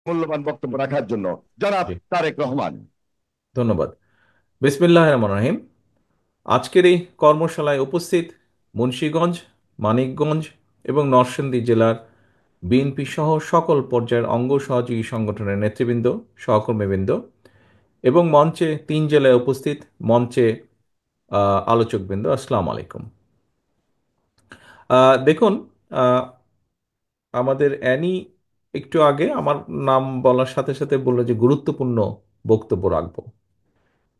মূল্যবান বক্তব্য রাখার জন্য জনাব জি, তারেক রহমান। ধন্যবাদ। বিসমিল্লাহির রহমানির রহিম। আজকের এই কর্মশালায় উপস্থিত মুন্সিগঞ্জ, মানিকগঞ্জ এবং নরসিংদী জেলার বিএনপি সহ সকল পর্যায়ের অঙ্গ সহযোগী সংগঠনের নেতৃবৃন্দ, সহকর্মীবৃন্দ এবং মঞ্চে 3 জেলায় উপস্থিত মঞ্চে আলোচকবৃন্দ, আসসালামু আলাইকুম। দেখুন, আহ, আমাদের অ্যানি একটু আগে আমার নাম বলার সাথে সাথে বললো যে গুরুত্বপূর্ণ বক্তব্য রাখবো।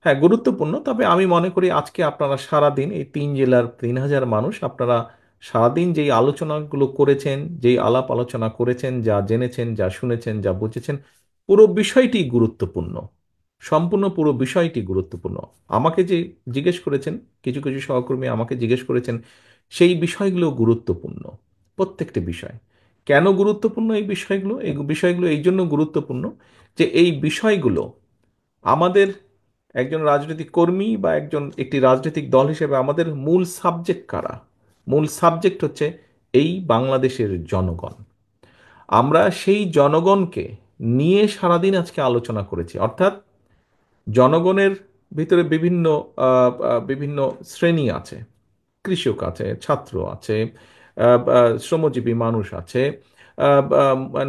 হ্যাঁ, গুরুত্বপূর্ণ। তবে আমি মনে করি আজকে আপনারা সারাদিন এই 3 জেলার 3,000 মানুষ আপনারা সারাদিন যেই আলোচনাগুলো করেছেন, যেই আলাপ আলোচনা করেছেন, যা জেনেছেন, যা শুনেছেন, যা বুঝেছেন, পুরো বিষয়টি গুরুত্বপূর্ণ। সম্পূর্ণ পুরো বিষয়টি গুরুত্বপূর্ণ। আমাকে যে জিজ্ঞেস করেছেন, কিছু কিছু সহকর্মী আমাকে জিজ্ঞেস করেছেন, সেই বিষয়গুলো গুরুত্বপূর্ণ। প্রত্যেকটি বিষয় কেন গুরুত্বপূর্ণ? এই বিষয়গুলো এই জন্য গুরুত্বপূর্ণ যে এই বিষয়গুলো আমাদের একজন রাজনৈতিক কর্মী বা একটি রাজনৈতিক দল হিসেবে আমাদের মূল সাবজেক্ট কারা? মূল সাবজেক্ট হচ্ছে এই বাংলাদেশের জনগণ। আমরা সেই জনগণকে নিয়ে সারাদিন আজকে আলোচনা করেছি। অর্থাৎ জনগণের ভিতরে বিভিন্ন শ্রেণী আছে। কৃষক আছে, ছাত্র আছে, শ্রমজীবী মানুষ আছে,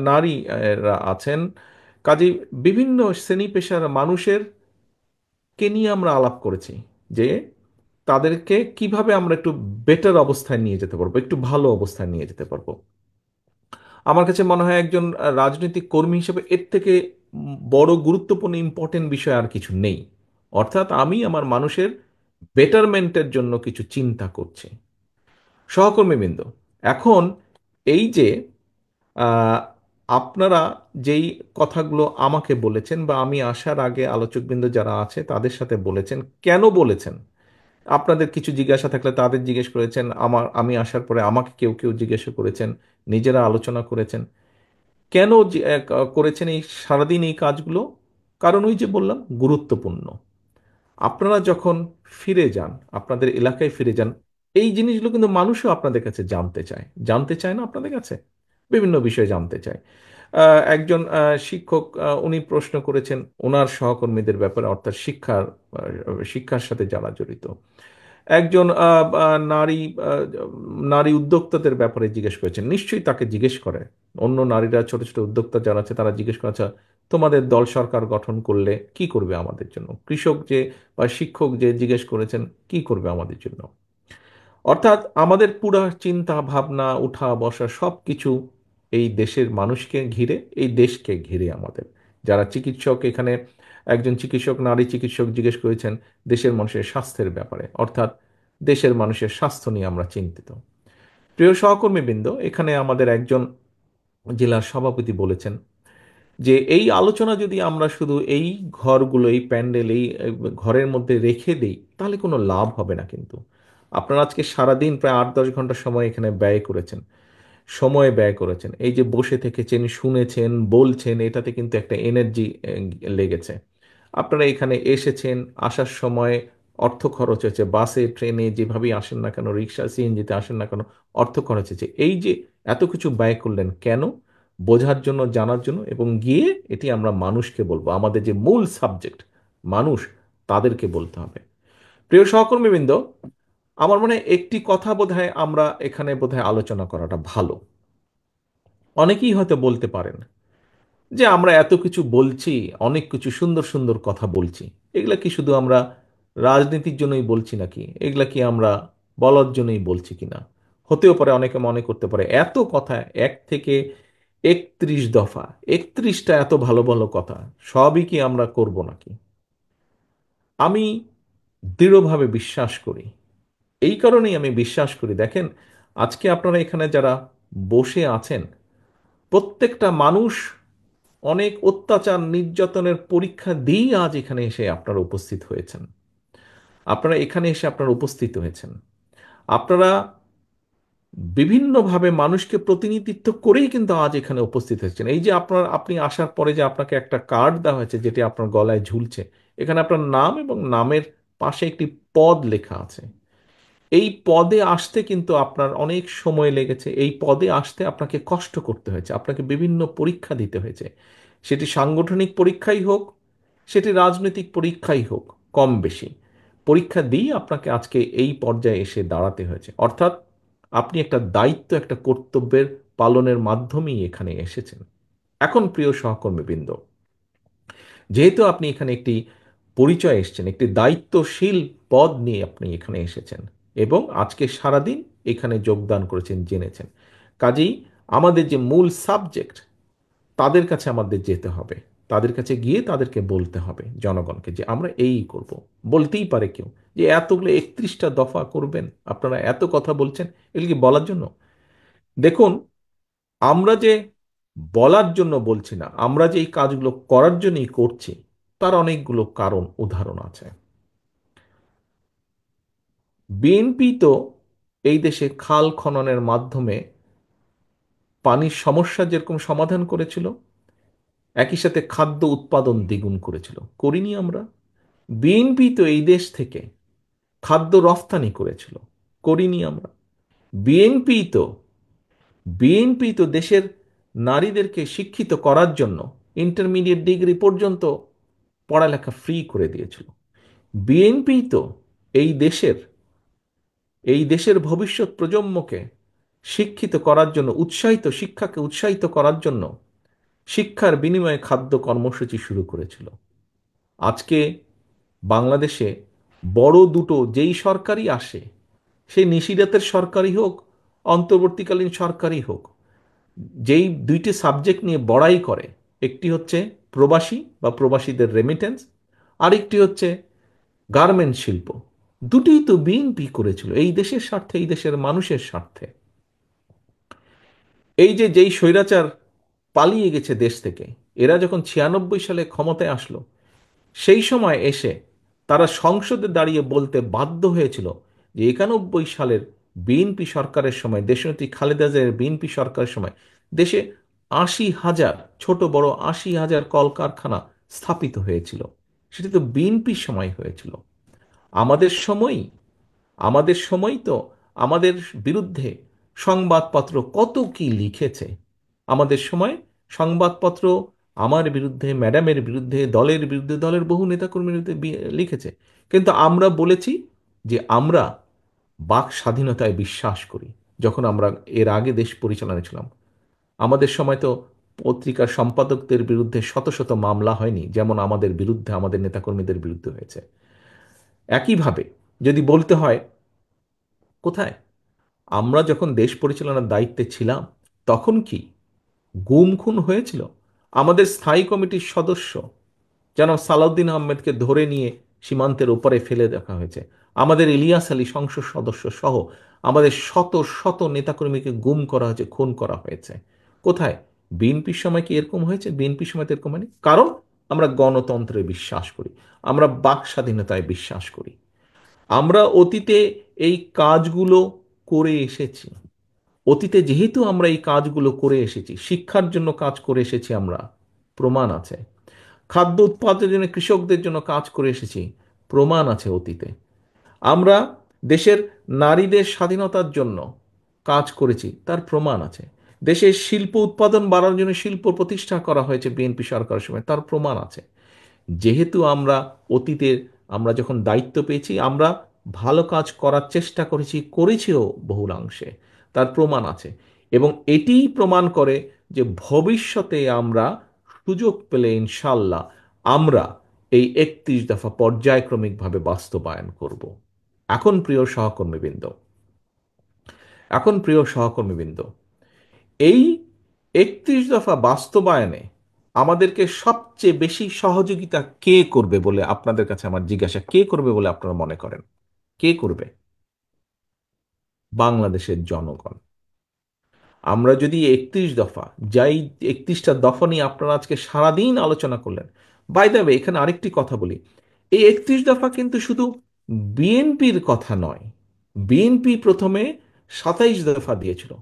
নারীরা আছেন। কাজেই বিভিন্ন শ্রেণী পেশার মানুষের কে নিয়ে আমরা আলাপ করেছি যে তাদেরকে কিভাবে আমরা একটু বেটার অবস্থায় নিয়ে যেতে পারবো, একটু ভালো অবস্থায় নিয়ে যেতে পারবো। আমার কাছে মনে হয় একজন রাজনৈতিক কর্মী হিসেবে এর থেকে বড় গুরুত্বপূর্ণ ইম্পর্টেন্ট বিষয় আর কিছু নেই। অর্থাৎ আমি আমার মানুষের বেটারমেন্টের জন্য কিছু চিন্তা করছি। সহকর্মীবৃন্দ, এখন এই যে আহ, আপনারা যেই কথাগুলো আমাকে বলেছেন বা আমি আসার আগে আলোচকবৃন্দ যারা আছে তাদের সাথে বলেছেন, কেন বলেছেন? আপনাদের কিছু জিজ্ঞাসা থাকলে তাদের জিজ্ঞেস করেছেন, আমি আসার পরে আমাকে কেউ কেউ জিজ্ঞাসা করেছেন, নিজেরা আলোচনা করেছেন। কেন করেছেন এই সারাদিন এই কাজগুলো? কারণ ওই যে বললাম, গুরুত্বপূর্ণ। আপনারা যখন ফিরে যান, আপনাদের এলাকায় ফিরে যান, এই জিনিসগুলো কিন্তু মানুষও আপনাদের কাছে জানতে চায়। জানতে চায় না আপনাদের কাছে? বিভিন্ন বিষয়ে জানতে চায়। একজন শিক্ষক, উনি প্রশ্ন করেছেন ওনার সহকর্মীদের ব্যাপারে, অর্থাৎ শিক্ষার সাথে যারা জড়িত। একজন নারী উদ্যোক্তাদের ব্যাপারে জিজ্ঞেস করেছেন। নিশ্চয়ই তাকে জিজ্ঞেস করে, অন্য নারীরা, ছোট ছোট উদ্যোক্তা যারা আছে তারা জিজ্ঞেস করে, আচ্ছা, তোমাদের দল সরকার গঠন করলে কি করবে আমাদের জন্য? কৃষক যে বা শিক্ষক যে জিজ্ঞেস করেছেন, কি করবে আমাদের জন্য? অর্থাৎ আমাদের পুরা চিন্তা ভাবনা, উঠা বসা সব কিছু এই দেশের মানুষকে ঘিরে, এই দেশকে ঘিরে। আমাদের যারা চিকিৎসক এখানে, একজন চিকিৎসক, নারী চিকিৎসক জিজ্ঞেস করেছেন দেশের মানুষের স্বাস্থ্যের ব্যাপারে। অর্থাৎ দেশের মানুষের স্বাস্থ্য নিয়ে আমরা চিন্তিত। প্রিয় সহকর্মীবৃন্দ, এখানে আমাদের একজন জেলার সভাপতি বলেছেন যে এই আলোচনা যদি আমরা শুধু এই ঘরগুলো, এই প্যান্ডেল, এই ঘরের মধ্যে রেখে দিই তাহলে কোনো লাভ হবে না। কিন্তু আপনারা আজকে সারাদিন প্রায় 8-10 ঘন্টা সময় এখানে ব্যয় করেছেন, এই যে বসে থেকেছেন, শুনেছেন, বলছেন, এটাতে কিন্তু একটা এনার্জি লেগেছে। আপনারা এখানে এসেছেন, আসার সময় অর্থ খরচ হয়েছে, বাসে ট্রেনে যেভাবেই আসেন না কেন, রিক্সা সিএনজিতে আসেন না কেন, অর্থ খরচ হয়েছে। এই যে এত কিছু ব্যয় করলেন কেন? বোঝার জন্য, জানার জন্য। এবং গিয়ে এটি আমরা মানুষকে বলবো, আমাদের যে মূল সাবজেক্ট মানুষ, তাদেরকে বলতে হবে। প্রিয় সহকর্মীবৃন্দ, আমার মনে হয় একটি কথা বোধহয় আমরা এখানে বোধহয় আলোচনা করাটা ভালো। অনেকেই হয়তো বলতে পারেন যে আমরা এত কিছু বলছি, অনেক কিছু সুন্দর সুন্দর কথা বলছি, এগুলা কি শুধু আমরা রাজনীতির জন্যই বলছি নাকি? এগুলা কি আমরা বলার জন্যই বলছি কিনা? হতেও পারে, অনেকে মনে করতে পারে এত কথা, 1 থেকে 31 দফা, 31টা এত ভালো ভালো কথা, সবই কি আমরা করব নাকি? আমি দৃঢ়ভাবে বিশ্বাস করি, এই কারণেই আমি বিশ্বাস করি, দেখেন, আজকে আপনারা এখানে যারা বসে আছেন, প্রত্যেকটা মানুষ অনেক অত্যাচার নির্যাতনের পরীক্ষা দিয়েই আজ এখানে এসে আপনারা উপস্থিত হয়েছেন। আপনারা উপস্থিত হয়েছেন। আপনারা বিভিন্নভাবে মানুষকে প্রতিনিধিত্ব করেই কিন্তু আজ এখানে উপস্থিত হয়েছেন। এই যে আপনি আসার পরে যে আপনাকে একটা কার্ড দেওয়া হয়েছে, যেটি আপনার গলায় ঝুলছে, এখানে আপনার নাম এবং নামের পাশে একটি পদ লেখা আছে। এই পদে আসতে কিন্তু আপনার অনেক সময় লেগেছে, এই পদে আসতে আপনাকে কষ্ট করতে হয়েছে, আপনাকে বিভিন্ন পরীক্ষা দিতে হয়েছে। সেটি সাংগঠনিক পরীক্ষাই হোক, সেটি রাজনৈতিক পরীক্ষাই হোক, কম বেশি পরীক্ষা দিয়ে আপনাকে আজকে এই পর্যায়ে এসে দাঁড়াতে হয়েছে। অর্থাৎ আপনি একটা দায়িত্ব, একটা কর্তব্যের পালনের মাধ্যমেই এখানে এসেছেন। এখন প্রিয় সহকর্মীবৃন্দ, যেহেতু আপনি এখানে একটি পরিচয় এসেছেন, একটি দায়িত্বশীল পদ নিয়ে আপনি এখানে এসেছেন এবং আজকে সারাদিন এখানে যোগদান করেছেন, জেনেছেন, কাজেই আমাদের যে মূল সাবজেক্ট, তাদের কাছে আমাদের যেতে হবে। তাদের কাছে গিয়ে তাদেরকে বলতে হবে জনগণকে যে আমরা এই করব। বলতেই পারে কেউ যে এতগুলো 31টা দফা করবেন, আপনারা এত কথা বলছেন, এগুলো কি বলার জন্য? দেখুন, আমরা যে বলার জন্য বলছি না, আমরা যে এই কাজগুলো করার জন্যই করছি, তার অনেকগুলো কারণ, উদাহরণ আছে। বিএনপি তো এই দেশে খাল খননের মাধ্যমে পানির সমস্যা যেরকম সমাধান করেছিল, একই সাথে খাদ্য উৎপাদন দ্বিগুণ করেছিল, করিনি আমরা? বিএনপি তো এই দেশ থেকে খাদ্য রফতানি করেছিল, করিনি আমরা? বিএনপি তো বিএনপি তো দেশের নারীদেরকে শিক্ষিত করার জন্য ইন্টারমিডিয়েট ডিগ্রি পর্যন্ত পড়ালেখা ফ্রি করে দিয়েছিল। বিএনপি তো এই দেশের এই দেশের ভবিষ্যৎ প্রজন্মকে শিক্ষিত করার জন্য, শিক্ষাকে উৎসাহিত করার জন্য শিক্ষার বিনিময়ে খাদ্য কর্মসূচি শুরু করেছিল। আজকে বাংলাদেশে বড় দুটো যেই সরকারই আসে, সেই নিশিরাতের সরকারই হোক, অন্তর্বর্তীকালীন সরকারই হোক, যেই দুইটি সাবজেক্ট নিয়ে বড়াই করে, একটি হচ্ছে প্রবাসী বা প্রবাসীদের রেমিটেন্স, আরেকটি হচ্ছে গার্মেন্ট শিল্প। দুটিই তো বিএনপি করেছিল এই দেশের স্বার্থে, এই দেশের মানুষের স্বার্থে। এই যে যেই স্বৈরাচার পালিয়ে গেছে দেশ থেকে, এরা যখন 96 সালে ক্ষমতায় আসলো, সেই সময় এসে তারা সংসদে দাঁড়িয়ে বলতে বাধ্য হয়েছিল যে 91 সালের বিএনপি সরকারের সময়, দেশনেত্রী খালেদা জিয়ার বিএনপি সরকারের সময় দেশে 80,000, ছোট বড় 80,000 কলকারখানা স্থাপিত হয়েছিল। সেটা তো বিএনপির সময় হয়েছিল। আমাদের সময়ই আমাদের সময় তো আমাদের বিরুদ্ধে সংবাদপত্র কত কি লিখেছে। আমাদের সময় সংবাদপত্র আমার বিরুদ্ধে, ম্যাডামের বিরুদ্ধে, দলের বিরুদ্ধে, দলের বহু নেতাকর্মীর বিরুদ্ধে লিখেছে। কিন্তু আমরা বলেছি যে আমরা বাক স্বাধীনতায় বিশ্বাস করি। যখন আমরা এর আগে দেশ পরিচালনা ছিলাম, আমাদের সময় তো পত্রিকার সম্পাদকদের বিরুদ্ধে শত শত মামলা হয়নি, যেমন আমাদের বিরুদ্ধে, আমাদের নেতাকর্মীদের বিরুদ্ধে হয়েছে। একইভাবে যদি বলতে হয়, কোথায় আমরা যখন দেশ পরিচালনার দায়িত্বে ছিলাম, তখন কি গুম খুন হয়েছিল? আমাদের স্থায়ী কমিটির সদস্য জনাব সালাউদ্দিন আহমেদকে ধরে নিয়ে সীমান্তের ওপারে ফেলে দেখা হয়েছে। আমাদের ইলিয়াস আলী সংসদ সদস্য সহ আমাদের শত শত নেতাকর্মীকে গুম করা হয়েছে, খুন করা হয়েছে। কোথায়? বিএনপির সময় কি এরকম হয়েছে? বিএনপির সময় তো এরকম হয়নি। কারণ আমরা গণতন্ত্রে বিশ্বাস করি, আমরা বাক স্বাধীনতায় বিশ্বাস করি। আমরা অতীতে এই কাজগুলো করে এসেছি। অতীতে যেহেতু আমরা এই কাজগুলো করে এসেছি, শিক্ষার জন্য কাজ করে এসেছি আমরা, প্রমাণ আছে। খাদ্য উৎপাদনের জন্য কৃষকদের জন্য কাজ করে এসেছি, প্রমাণ আছে অতীতে। আমরা দেশের নারীদের স্বাধীনতার জন্য কাজ করেছি, তার প্রমাণ আছে। দেশের শিল্প উৎপাদন বাড়ানোর জন্য শিল্প প্রতিষ্ঠা করা হয়েছে বিএনপি সরকারের সময়, তার প্রমাণ আছে। যেহেতু আমরা অতীতে, আমরা যখন দায়িত্ব পেয়েছি, আমরা ভালো কাজ করার চেষ্টা করেছিও বহুলাংশে, তার প্রমাণ আছে। এবং এটিই প্রমাণ করে যে ভবিষ্যতে আমরা সুযোগ পেলে ইনশাল্লাহ আমরা এই 31 দফা পর্যায়ক্রমিকভাবে বাস্তবায়ন করব। এখন প্রিয় সহকর্মীবৃন্দ, এখন প্রিয় সহকর্মীবৃন্দ, এই 31 দফা বাস্তবায়নে আমাদেরকে সবচেয়ে বেশি সহযোগিতা কে করবে বলে আপনাদের কাছে আমার জিজ্ঞাসা, কে করবে বলে আপনারা মনে করেন? কে করবে? বাংলাদেশের জনগণ। আমরা যদি 31 দফা, যাই 31টা দফা নিয়ে আপনারা আজকে সারাদিন আলোচনা করলেন, বাই দ্য ওয়ে এখানে আরেকটি কথা বলি, এই 31 দফা কিন্তু শুধু বিএনপির কথা নয়। বিএনপি প্রথমে 27 দফা দিয়েছিল,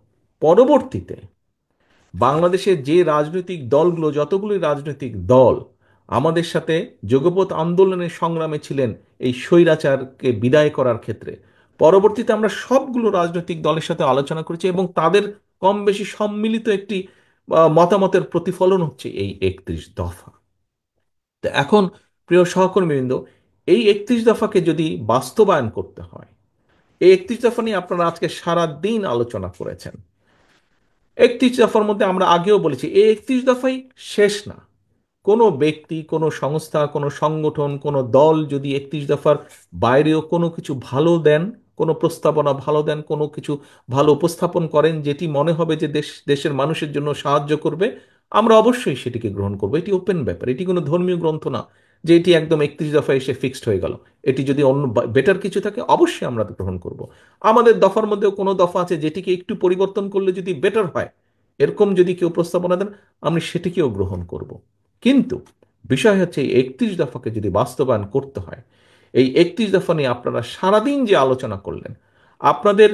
পরবর্তীতে বাংলাদেশের যে রাজনৈতিক দলগুলো, যতগুলি রাজনৈতিক দল আমাদের সাথে যুগপৎ আন্দোলনের সংগ্রামে ছিলেন এই স্বৈরাচারকে বিদায় করার ক্ষেত্রে, পরবর্তীতে আমরা সবগুলো রাজনৈতিক দলের সাথে আলোচনা করেছি এবং তাদের কম বেশি সম্মিলিত একটি মতামতের প্রতিফলন হচ্ছে এই 31 দফা। তো এখন প্রিয় সহকর্মীবৃন্দ, এই 31 দফাকে যদি বাস্তবায়ন করতে হয়, এই 31 দফা নিয়ে আপনারা আজকে সারা দিন আলোচনা করেছেন। 31 দফার মধ্যে আমরা আগেও বলেছি এই 31 দফাই শেষ না। কোনো ব্যক্তি, কোনো সংস্থা, কোনো সংগঠন, কোনো দল যদি 31 দফার বাইরেও কোনো কিছু ভালো দেন, কোনো প্রস্তাবনা ভালো দেন, কোনো কিছু ভালো উপস্থাপন করেন যেটি মনে হবে যে দেশের মানুষের জন্য সাহায্য করবে, আমরা অবশ্যই সেটিকে গ্রহণ করবো। এটি ওপেন ব্যাপার, এটি কোনো ধর্মীয় গ্রন্থ না যে এটি একদম 31 দফায় এসে ফিক্সড হয়ে গেল। এটি যদি অন্য বেটার কিছু থাকে অবশ্যই আমরা গ্রহণ করব। আমাদের দফার মধ্যেও কোনো দফা আছে যেটিকে একটু পরিবর্তন করলে যদি বেটার হয়, এরকম যদি কেউ প্রস্তাবনা দেন, আমি সেটিকেও গ্রহণ করব। কিন্তু বিষয় হচ্ছে এই 31 দফাকে যদি বাস্তবায়ন করতে হয়, এই 31 দফা নিয়ে আপনারা সারাদিন যে আলোচনা করলেন, আপনাদের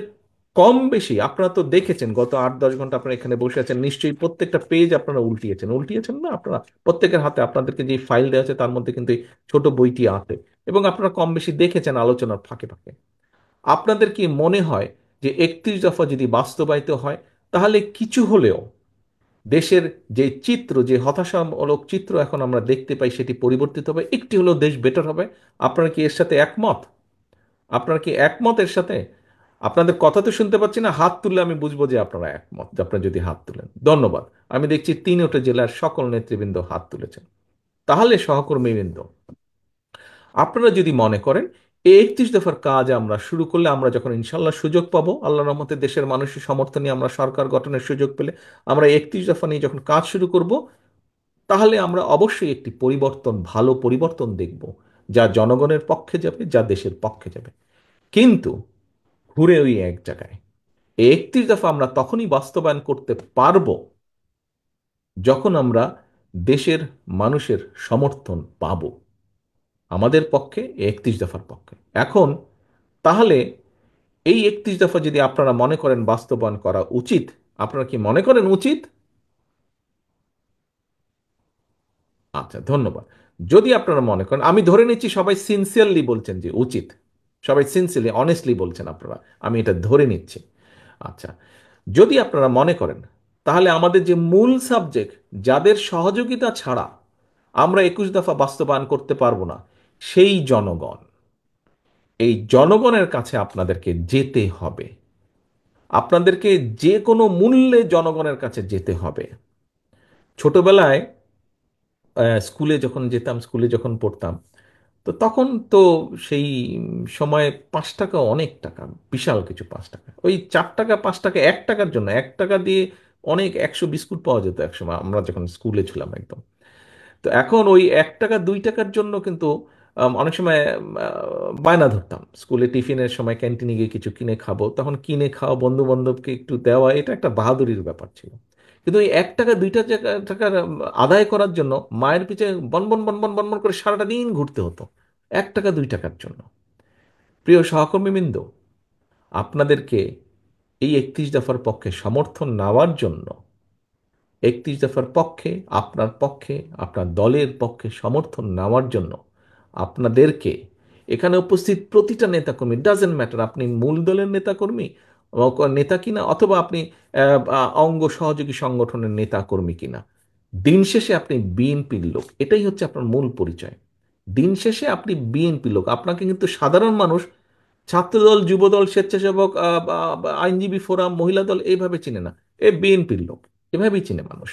কম বেশি আপনারা তো দেখেছেন গত 8-10 ঘন্টা আপনারা এখানে বসে আছেন, নিশ্চয়ই প্রত্যেকটা পেজ আপনারা উল্টিয়েছেন, উল্টিয়েছেন না আপনারা? প্রত্যেকের হাতে আপনাদেরকে যে ফাইল দেওয়া আছে তার মধ্যে কিন্তু এই ছোট বইটি আছে, এবং আপনারা কম বেশি দেখেছেন আলোচনার ফাঁকে ফাঁকে। আপনাদের কি মনে হয় যে 31 দফা যদি বাস্তবায়িত হয়, তাহলে কিছু হলেও দেশের যে চিত্র, যে হতাশামূলক চিত্র এখন আমরা দেখতে পাই, সেটি পরিবর্তিত হবে, একটি হলেও দেশ বেটার হবে? আপনারা কি এর সাথে একমত? আপনারা কি একমত এর সাথে? আপনাদের কথা তো শুনতে পাচ্ছি না, হাত তুললে আমি বুঝবো যে আপনারা একমত, যে আপনারা যদি হাত তুলেন। ধন্যবাদ। আমি দেখছি 3টা জেলার সকল নেতৃবৃন্দ হাত তুলেছেন। তাহলে সহকর্মীবৃন্দ, আপনারা যদি মনে করেন এই 31 দফার কাজ আমরা শুরু করলে, আমরা যখন ইনশাল্লাহ সুযোগ পাবো, আল্লাহ রহমতে দেশের মানুষের সমর্থন নিয়ে আমরা সরকার গঠনের সুযোগ পেলে, আমরা 31 দফা নিয়ে যখন কাজ শুরু করব, তাহলে আমরা অবশ্যই একটি পরিবর্তন, ভালো পরিবর্তন দেখব, যা জনগণের পক্ষে যাবে, যা দেশের পক্ষে যাবে। কিন্তু ঘুরে ওই এক জায়গায়, এই 31 দফা আমরা তখনই বাস্তবায়ন করতে পারবো যখন আমরা দেশের মানুষের সমর্থন পাব আমাদের পক্ষে, 31 দফার পক্ষে। এখন তাহলে এই 31 দফা যদি আপনারা মনে করেন বাস্তবায়ন করা উচিত, আপনারা কি মনে করেন উচিত? আচ্ছা, ধন্যবাদ। যদি আপনারা মনে করেন, আমি ধরে নিচ্ছি সবাই সিনসিয়ারলি বলছেন যে উচিত, সবাই সিনসিয়ারলি অনেস্টলি বলছেন আপনারা, আমি এটা ধরে নিচ্ছি। আচ্ছা, যদি আপনারা মনে করেন, তাহলে আমাদের যে মূল সাবজেক্ট, যাদের সহযোগিতা ছাড়া আমরা 21 দফা বাস্তবায়ন করতে পারবো না, সেই জনগণ, এই জনগণের কাছে আপনাদেরকে যেতে হবে। আপনাদেরকে যে কোনো মূল্যে জনগণের কাছে যেতে হবে। ছোটবেলায় স্কুলে যখন যেতাম, স্কুলে যখন পড়তাম, তো তখন তো সেই সময় 5 টাকা অনেক টাকা, বিশাল কিছু। 5 টাকা, ওই 4 টাকা 5 টাকা, 1 টাকার জন্য 1 টাকা দিয়ে অনেক 100 বিস্কুট পাওয়া যেত একসময়, আমরা যখন স্কুলে ছিলাম একদম। তো এখন ওই 1 টাকা 2 টাকার জন্য কিন্তু অনেক সময় বায়না ধরতাম স্কুলে টিফিনের সময়, ক্যান্টিনে গিয়ে কিছু কিনে খাবো, তখন কিনে খাওয়া, বন্ধু বান্ধবকে একটু দেওয়া, এটা একটা বাহাদুরির ব্যাপার ছিল। কিন্তু ওই 1 টাকা 2 টাকার আদায় করার জন্য মায়ের পিছে বনবন বনবন বনবন করে সারাটা দিন ঘুরতে হতো 1 টাকা 2 টাকার জন্য। প্রিয় সহকর্মীবৃন্দ, আপনাদেরকে এই 31 দফার পক্ষে সমর্থন নেওয়ার জন্য, 31 দফার পক্ষে, আপনার পক্ষে, আপনার দলের পক্ষে সমর্থন নেওয়ার জন্য আপনাদেরকে, এখানে উপস্থিত প্রতিটা নেতাকর্মী, ডাজেন্ট ম্যাটার আপনি মূল দলের নেতাকর্মী নেতা কিনা, অথবা আপনি অঙ্গ সহযোগী সংগঠনের নেতাকর্মী কিনা, দিন শেষে আপনি বিএনপির লোক, এটাই হচ্ছে আপনার মূল পরিচয়। দিন শেষে আপনি বিএনপি লোক। আপনাকে কিন্তু সাধারণ মানুষ ছাত্রদল, যুবদল, স্বেচ্ছাসেবক, আইনজীবী ফোরাম, মহিলা দল এইভাবে চিনে না, এ বিএনপির লোক, এভাবেই চিনে মানুষ।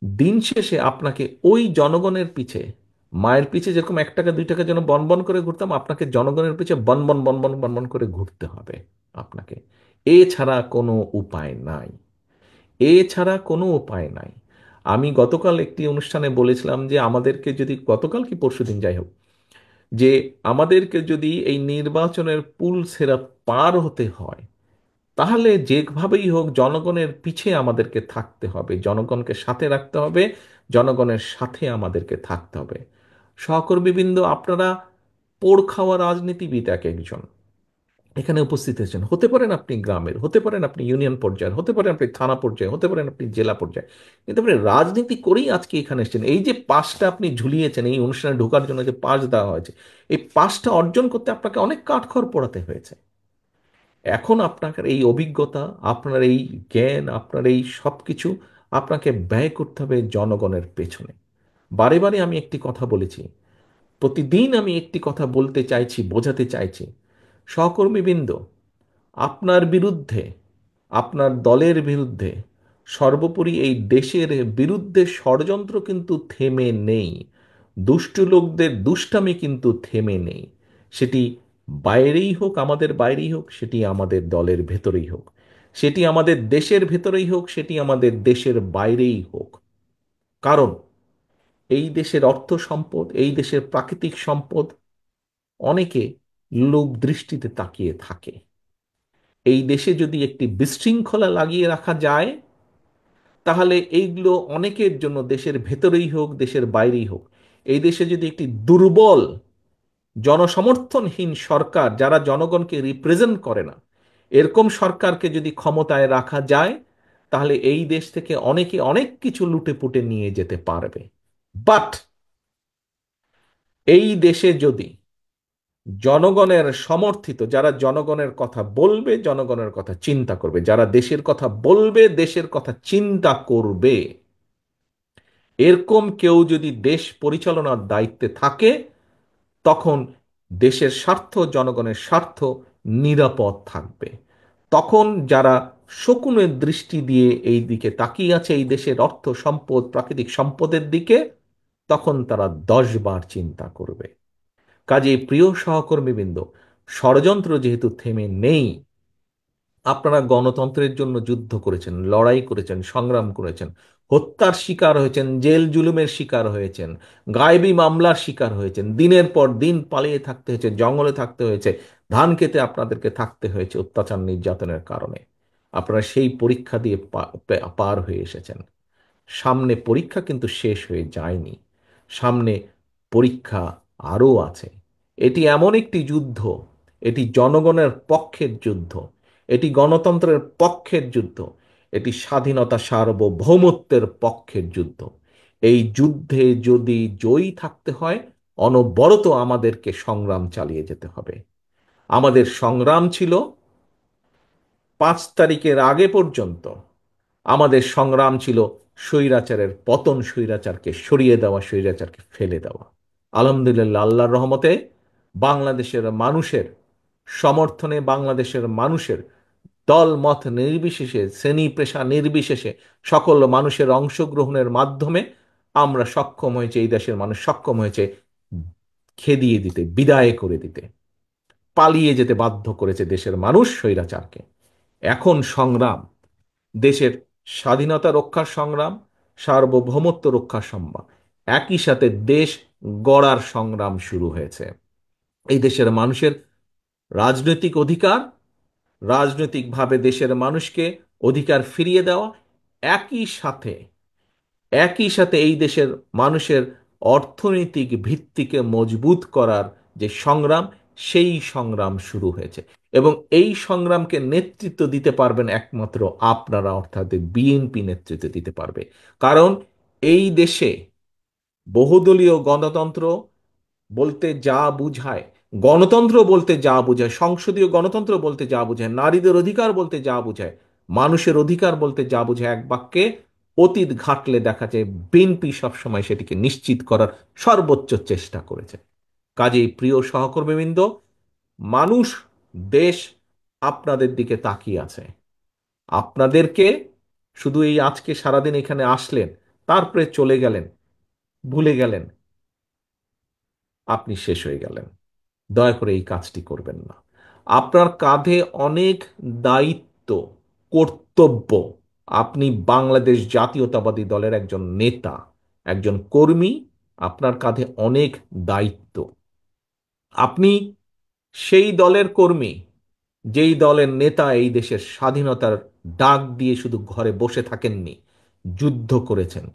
দিন শেষে আপনাকে ওই জনগণের পিছে, মায়ের পিছে যেরকম 1 টাকা 2 টাকার জন্য বনবন করে ঘুরতাম, আপনাকে জনগণের পিছে বনবন বনবন বনবন করে ঘুরতে হবে আপনাকে। এছাড়া কোনো উপায় নাই, এছাড়া কোনো উপায় নাই। আমি গতকাল একটি অনুষ্ঠানে বলেছিলাম যে আমাদেরকে যদি, গতকাল কি পরশুদিন যাই হোক, যে আমাদেরকে যদি এই নির্বাচনের পুল সেরা পার হতে হয়, তাহলে যেভাবেই হোক জনগণের পিছে আমাদেরকে থাকতে হবে, জনগণকে সাথে রাখতে হবে, জনগণের সাথে আমাদেরকে থাকতে হবে। সহকর্মীবৃন্দ, আপনারা পোড় খাওয়া রাজনীতিবিদ এক একজন এখানে উপস্থিত হয়েছেন। হতে পারেন আপনি গ্রামের, হতে পারেন আপনি ইউনিয়ন পর্যায়ের, হতে পারেন আপনি থানা পর্যায়ে, হতে পারেন আপনি জেলা পর্যায়ে, কিন্তু আপনি রাজনীতি করেই আজকে এখানে এসেছেন। এই যে পাসটা আপনি ঝুলিয়েছেন, এই অনুষ্ঠানে ঢোকার জন্য যে পাস দেওয়া হয়েছে, এই পাসটা অর্জন করতে আপনাকে অনেক কাঠখড় পোড়াতে হয়েছে। এখন আপনার এই অভিজ্ঞতা, আপনার এই জ্ঞান, আপনার এই সব কিছু আপনাকে ব্যয় করতে হবে জনগণের পেছনে। বারে বারে আমি একটি কথা বলেছি, প্রতিদিন আমি একটি কথা বলতে চাইছি, বোঝাতে চাইছি, সহকর্মীবৃন্দ, আপনার বিরুদ্ধে, আপনার দলের বিরুদ্ধে, সর্বোপরি এই দেশের বিরুদ্ধে ষড়যন্ত্র কিন্তু থেমে নেই। দুষ্টু লোকদের দুষ্টামি কিন্তু থেমে নেই। সেটি বাইরেই হোক, আমাদের বাইরেই হোক, সেটি আমাদের দলের ভেতরেই হোক, সেটি আমাদের দেশের ভেতরেই হোক, সেটি আমাদের দেশের বাইরেই হোক। কারণ এই দেশের অর্থ সম্পদ, এই দেশের প্রাকৃতিক সম্পদ অনেকে লোভ দৃষ্টিতে তাকিয়ে থাকে। এই দেশে যদি একটি বিশৃঙ্খলা লাগিয়ে রাখা যায়, তাহলে এইগুলো অনেকের জন্য, দেশের ভেতরেই হোক, দেশের বাইরেই হোক, এই দেশে যদি একটি দুর্বল, জনসমর্থনহীন সরকার, যারা জনগণকে রিপ্রেজেন্ট করে না, এরকম সরকারকে যদি ক্ষমতায় রাখা যায়, তাহলে এই দেশ থেকে অনেকে অনেক কিছু লুটে পুটে নিয়ে যেতে পারবে। বাট এই দেশে যদি জনগণের সমর্থিত, যারা জনগণের কথা বলবে, জনগণের কথা চিন্তা করবে, যারা দেশের কথা বলবে, দেশের কথা চিন্তা করবে, এরকম কেউ যদি দেশ পরিচালনার দায়িত্বে থাকে, তখন দেশের স্বার্থ, জনগণের স্বার্থ নিরাপদ থাকবে। তখন যারা শকুনের দৃষ্টি দিয়ে এই দিকে তাকিয়ে আছে, এই দেশের অর্থ সম্পদ, প্রাকৃতিক সম্পদের দিকে, তখন তারা 10 বার চিন্তা করবে। কাজেই প্রিয় সহকর্মীবৃন্দ, ষড়যন্ত্র যেহেতু থেমে নেই, আপনারা গণতন্ত্রের জন্য যুদ্ধ করেছেন, লড়াই করেছেন, সংগ্রাম করেছেন, হত্যার শিকার হয়েছেন, জেল জুলুমের শিকার হয়েছেন, গায়েবী মামলার শিকার হয়েছেন, দিনের পর দিন পালিয়ে থাকতে হয়েছে, জঙ্গলে থাকতে হয়েছে, ধান খেতে আপনাদেরকে থাকতে হয়েছে অত্যাচার নির্যাতনের কারণে। আপনারা সেই পরীক্ষা দিয়ে পার হয়ে এসেছেন। সামনে পরীক্ষা কিন্তু শেষ হয়ে যায়নি, সামনে পরীক্ষা আরও আছে। এটি এমন একটি যুদ্ধ, এটি জনগণের পক্ষের যুদ্ধ, এটি গণতন্ত্রের পক্ষের যুদ্ধ, এটি স্বাধীনতা সার্বভৌমত্বের পক্ষের যুদ্ধ। এই যুদ্ধে যদি জয়ী থাকতে হয়, অনবরত আমাদেরকে সংগ্রাম চালিয়ে যেতে হবে। আমাদের সংগ্রাম ছিল 5 তারিখের আগে পর্যন্ত, আমাদের সংগ্রাম ছিল স্বৈরাচারের পতন, স্বৈরাচারকে সরিয়ে দেওয়া, স্বৈরাচারকে ফেলে দেওয়া। আলহামদুলিল্লাহ, আল্লাহর রহমতে বাংলাদেশের মানুষের সমর্থনে, বাংলাদেশের মানুষের দল মত নির্বিশেষে, শ্রেণী পেশা নির্বিশেষে, সকল মানুষের অংশগ্রহণের মাধ্যমে আমরা সক্ষম হয়েছে, এই দেশের মানুষ সক্ষম হয়েছে খেদিয়ে দিতে, বিদায় করে দিতে, পালিয়ে যেতে বাধ্য করেছে দেশের মানুষ স্বৈরাচারকে। এখন সংগ্রাম, দেশের স্বাধীনতা রক্ষার সংগ্রাম, সার্বভৌমত্ব রক্ষার সংগ্রাম, একই সাথে দেশ গড়ার সংগ্রাম শুরু হয়েছে। এই দেশের মানুষের রাজনৈতিক অধিকার, রাজনৈতিকভাবে দেশের মানুষকে অধিকার ফিরিয়ে দেওয়া, একই সাথে, একই সাথে এই দেশের মানুষের অর্থনৈতিক ভিত্তিকে মজবুত করার যে সংগ্রাম, সেই সংগ্রাম শুরু হয়েছে। এবং এই সংগ্রামকে নেতৃত্ব দিতে পারবেন একমাত্র আপনারা, অর্থাৎ বিএনপি নেতৃত্ব দিতে পারবে। কারণ এই দেশে বহুদলীয় গণতন্ত্র বলতে যা বুঝায়, গণতন্ত্র বলতে যা বোঝায়, সংসদীয় গণতন্ত্র বলতে যা বোঝায়, নারীদের অধিকার বলতে যা বোঝায়, মানুষের অধিকার বলতে যা বোঝায়, এক বাক্যে অতীত ঘাটলে দেখা যায় বিএনপি সবসময় সেটিকে নিশ্চিত করার সর্বোচ্চ চেষ্টা করেছে। কাজেই প্রিয় সহকর্মীবৃন্দ, মানুষ, দেশ আপনাদের দিকে তাকিয়ে আছে। আপনাদেরকে শুধু এই আজকে সারাদিন এখানে আসলেন, তারপরে চলে গেলেন, ভুলে গেলেন, আপনি শেষ হয়ে গেলেন। দয়া করে এই কাজটি করবেন না। আপনার কাঁধে অনেক দায়িত্ব, কর্তব্য। আপনি বাংলাদেশ জাতীয়তাবাদী দলের একজন নেতা, একজন কর্মী। আপনার কাঁধে অনেক দায়িত্ব। আপনি সেই দলের কর্মী, যেই দলের নেতা এই দেশের স্বাধীনতার ডাক দিয়ে শুধু ঘরে বসে থাকেননি, যুদ্ধ করেছেন।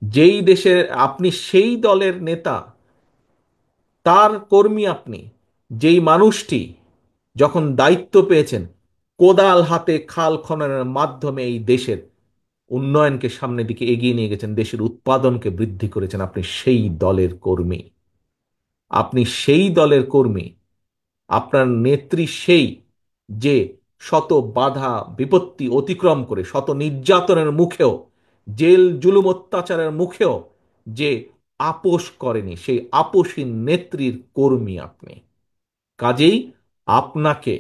যেই দেশে আপনি সেই দলের নেতা, তার কর্মী আপনি, যেই মানুষটি যখন দায়িত্ব পেয়েছেন, কোদাল হাতে খাল খননের মাধ্যমে এই দেশের উন্নয়নকে সামনের দিকে এগিয়ে নিয়ে গেছেন, দেশের উৎপাদনকে বৃদ্ধি করেছেন, আপনি সেই দলের কর্মী। আপনি সেই দলের কর্মী। আপনার নেত্রী সেই, যে শত বাধা বিপত্তি অতিক্রম করে, শত নির্যাতনের মুখেও জেল জুলুম অত্যাচারের মুখেও যে আপোষ করেনি, সেই আপোষী নেত্রীর কর্মী আপনি। কাজেই আপনাকে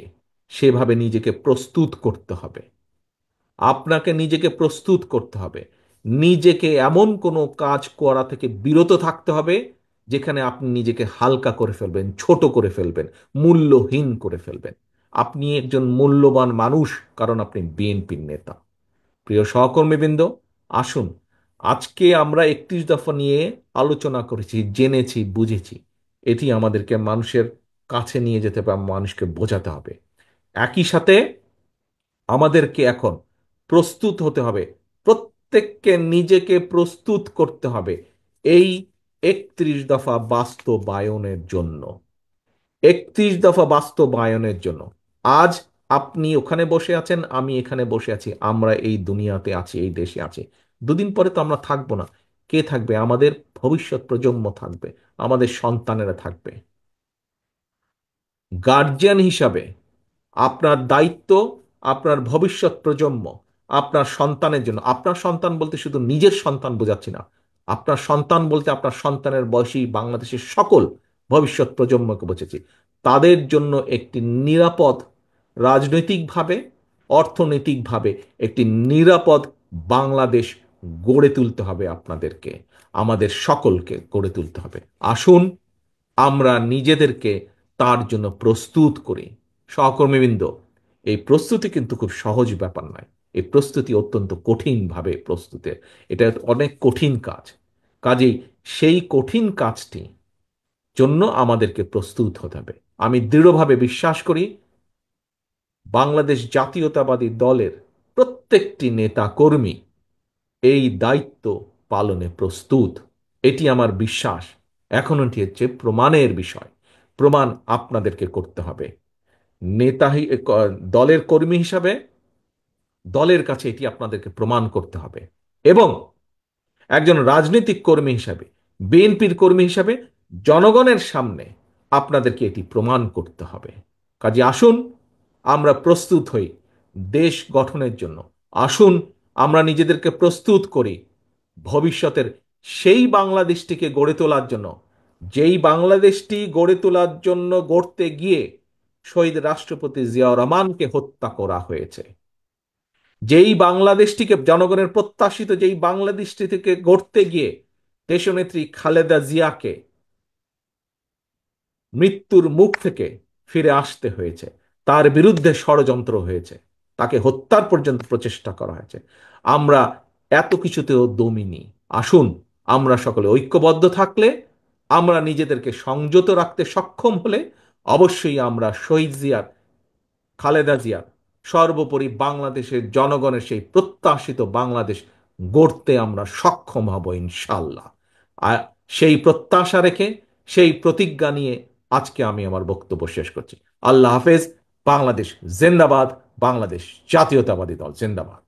সেভাবে নিজেকে প্রস্তুত করতে হবে। আপনাকে নিজেকে প্রস্তুত করতে হবে। নিজেকে এমন কোনো কাজ করা থেকে বিরত থাকতে হবে যেখানে আপনি নিজেকে হালকা করে ফেলবেন, ছোট করে ফেলবেন, মূল্যহীন করে ফেলবেন। আপনি একজন মূল্যবান মানুষ, কারণ আপনি বিএনপির নেতা। প্রিয় সহকর্মীবৃন্দ, আসুন, আজকে আমরা 31 দফা নিয়ে আলোচনা করেছি, জেনেছি, বুঝেছি। এটি আমাদেরকে মানুষের কাছে নিয়ে যেতে বা মানুষকে বোঝাতে হবে। একই সাথে আমাদেরকে এখন প্রস্তুত হতে হবে, প্রত্যেককে নিজেকে প্রস্তুত করতে হবে এই 31 দফা বাস্তবায়নের জন্য। 31 দফা বাস্তবায়নের জন্য। আজ আপনি ওখানে বসে আছেন, আমি এখানে বসে আছি, আমরা এই দুনিয়াতে আছি, এই দেশে আছি। দুদিন পরে তো আমরা থাকবো না। কে থাকবে? আমাদের ভবিষ্যৎ প্রজন্ম থাকবে, আমাদের সন্তানেরা থাকবে। গার্জিয়ান হিসাবে আপনার দায়িত্ব আপনার ভবিষ্যৎ প্রজন্ম, আপনার সন্তানের জন্য। আপনার সন্তান বলতে শুধু নিজের সন্তান বোঝাচ্ছি না, আপনার সন্তান বলতে আপনার সন্তানের বয়সী বাংলাদেশের সকল ভবিষ্যৎ প্রজন্মকে বোঝাচ্ছি। তাদের জন্য একটি নিরাপদ, রাজনৈতিকভাবে, অর্থনৈতিকভাবে একটি নিরাপদ বাংলাদেশ গড়ে তুলতে হবে। আপনাদেরকে, আমাদের সকলকে গড়ে তুলতে হবে। আসুন আমরা নিজেদেরকে তার জন্য প্রস্তুত করি। সহকর্মীবৃন্দ, এই প্রস্তুতি কিন্তু খুব সহজ ব্যাপার নয়। এই প্রস্তুতি অত্যন্ত কঠিনভাবে প্রস্তুতে, এটা অনেক কঠিন কাজ। কাজেই সেই কঠিন কাজটি জন্য আমাদেরকে প্রস্তুত হতে হবে। আমি দৃঢ়ভাবে বিশ্বাস করি বাংলাদেশ জাতীয়তাবাদী দলের প্রত্যেকটি নেতা কর্মী এই দায়িত্ব পালনে প্রস্তুত। এটি আমার বিশ্বাস। এখন এটি হচ্ছে প্রমাণের বিষয়। প্রমাণ আপনাদেরকে করতে হবে। নেতা দলের কর্মী হিসাবে দলের কাছে এটি আপনাদেরকে প্রমাণ করতে হবে, এবং একজন রাজনৈতিক কর্মী হিসাবে, বিএনপির কর্মী হিসাবে জনগণের সামনে আপনাদেরকে এটি প্রমাণ করতে হবে। কাজে আসুন আমরা প্রস্তুত হই দেশ গঠনের জন্য। আসুন আমরা নিজেদেরকে প্রস্তুত করি ভবিষ্যতের সেই বাংলাদেশটিকে গড়ে তোলার জন্য, যেই বাংলাদেশটি গড়ে তোলার জন্য গড়তে গিয়ে শহীদ রাষ্ট্রপতি জিয়াউর রহমানকে হত্যা করা হয়েছে। যেই বাংলাদেশটিকে, জনগণের প্রত্যাশিত যেই বাংলাদেশটি থেকে গড়তে গিয়ে দেশনেত্রী খালেদা জিয়াকে মৃত্যুর মুখ থেকে ফিরে আসতে হয়েছে, তার বিরুদ্ধে ষড়যন্ত্র হয়েছে, তাকে হত্যার পর্যন্ত প্রচেষ্টা করা হয়েছে। আমরা এত কিছুতেও দমিনি। আসুন আমরা সকলে ঐক্যবদ্ধ থাকলে, আমরা নিজেদেরকে সংযত রাখতে সক্ষম হলে, অবশ্যই আমরা শহীদ জিয়ার, খালেদা জিয়ার, সর্বোপরি বাংলাদেশের জনগণের সেই প্রত্যাশিত বাংলাদেশ গড়তে আমরা সক্ষম হব ইনশাল্লাহ। আর সেই প্রত্যাশা রেখে, সেই প্রতিজ্ঞা নিয়ে আজকে আমি আমার বক্তব্য শেষ করছি। আল্লাহ হাফেজ। বাংলাদেশ জিন্দাবাদ। বাংলাদেশ জাতীয়তাবাদী দল জিন্দাবাদ।